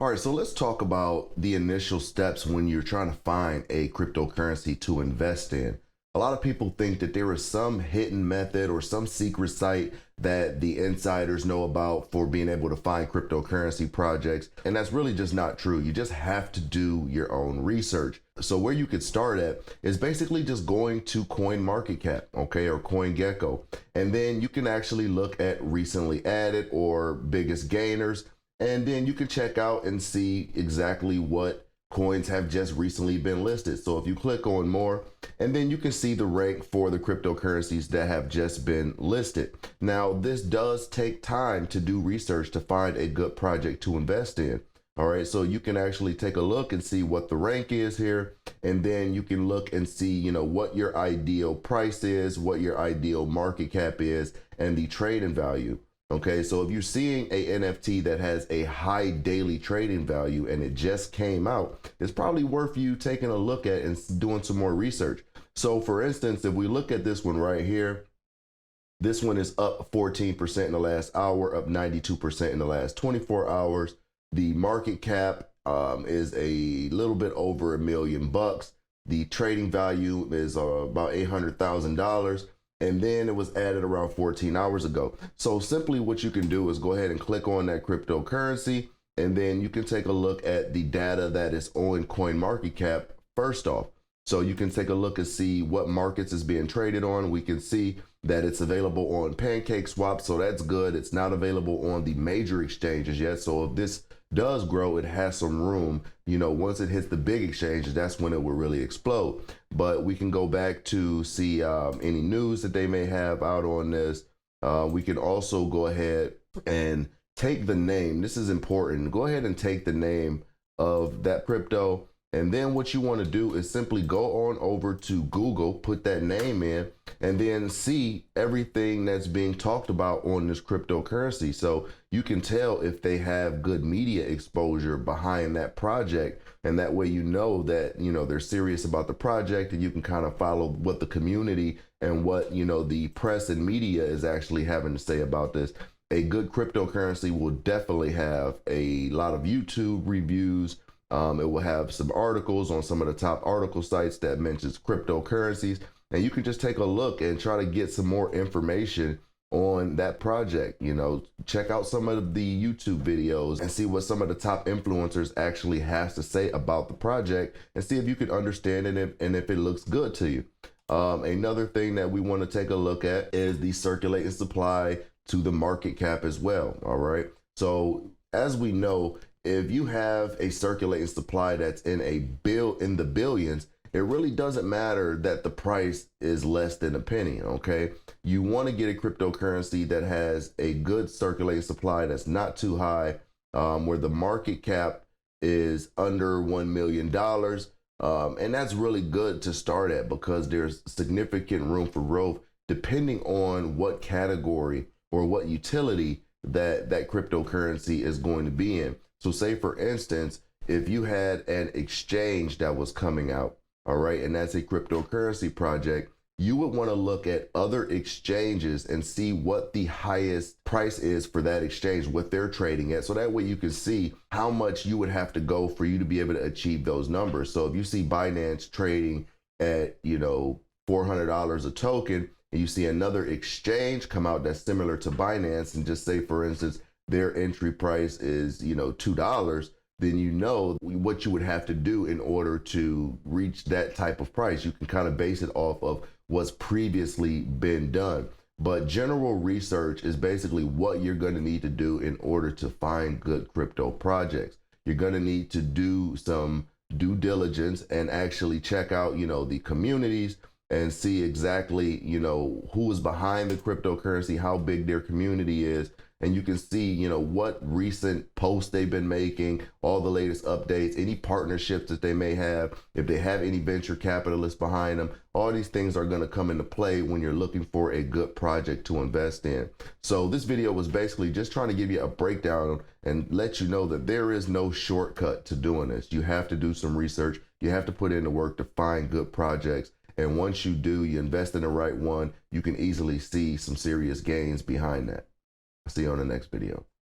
All right, so let's talk about the initial steps when you're trying to find a cryptocurrency to invest in. A lot of people think that there is some hidden method or some secret site that the insiders know about for being able to find cryptocurrency projects. And that's really just not true. You just have to do your own research. So where you could start at is basically just going to CoinMarketCap, okay, or CoinGecko. And then you can actually look at recently added or biggest gainers. And then you can check out and see exactly what coins have just recently been listed. So if you click on more, and then you can see the rank for the cryptocurrencies that have just been listed. Now, this does take time to do research to find a good project to invest in. All right, so you can actually take a look and see what the rank is here, and then you can look and see, what your ideal price is, what your ideal market cap is, and the trading value. Okay, so if you're seeing a NFT that has a high daily trading value and it just came out, it's probably worth you taking a look at and doing some more research. So for instance, if we look at this one right here, this one is up 14% in the last hour, up 92% in the last 24 hours. The market cap is a little bit over $1 million. The trading value is about $800,000. And then it was added around 14 hours ago. So simply what you can do is go ahead and click on that cryptocurrency, and then you can take a look at the data that is on CoinMarketCap first off. So you can take a look and see what markets is being traded on. We can see that it's available on PancakeSwap, so that's good. It's not available on the major exchanges yet. So if this does grow, it has some room. Once it hits the big exchanges, that's when it will really explode. But we can go back to see any news that they may have out on this. We can also go ahead and take the name. This is important. Go ahead and take the name of that crypto. And then what you want to do is simply go on over to Google, put that name in, and then see everything that's being talked about on this cryptocurrency. So you can tell if they have good media exposure behind that project. And that way, that, they're serious about the project, and you can kind of follow what the community and what, the press and media is actually having to say about this. A good cryptocurrency will definitely have a lot of YouTube reviews. It will have some articles on some of the top article sites that mentions cryptocurrencies, and you can just take a look and try to get some more information on that project. Check out some of the YouTube videos and see what some of the top influencers actually has to say about the project, and see if you can understand it and if it looks good to you. Another thing that we want to take a look at is the circulating supply to the market cap as well. All right. So as we know, if you have a circulating supply that's in the billions, it really doesn't matter that the price is less than a penny. Okay, you want to get a cryptocurrency that has a good circulating supply that's not too high, where the market cap is under $1 million. And that's really good to start at, because there's significant room for growth depending on what category or what utility that cryptocurrency is going to be in. So say for instance, if you had an exchange that was coming out, all right, and that's a cryptocurrency project, you would want to look at other exchanges and see what the highest price is for that exchange, what they're trading at. So that way you can see how much you would have to go for you to be able to achieve those numbers. So if you see Binance trading at, $400 a token, and you see another exchange come out that's similar to Binance, and just say, for instance, their entry price is, $2, then what you would have to do in order to reach that type of price. You can kind of base it off of what's previously been done. But general research is basically what you're going to need to do in order to find good crypto projects. You're going to need to do some due diligence and actually check out, the communities, and see exactly, who is behind the cryptocurrency, how big their community is. And you can see, what recent posts they've been making, all the latest updates, any partnerships that they may have, if they have any venture capitalists behind them. All these things are going to come into play when you're looking for a good project to invest in. So this video was basically just trying to give you a breakdown and let you know that there is no shortcut to doing this. You have to do some research. You have to put in the work to find good projects. And once you do, you invest in the right one, you can easily see some serious gains behind that. See you on the next video.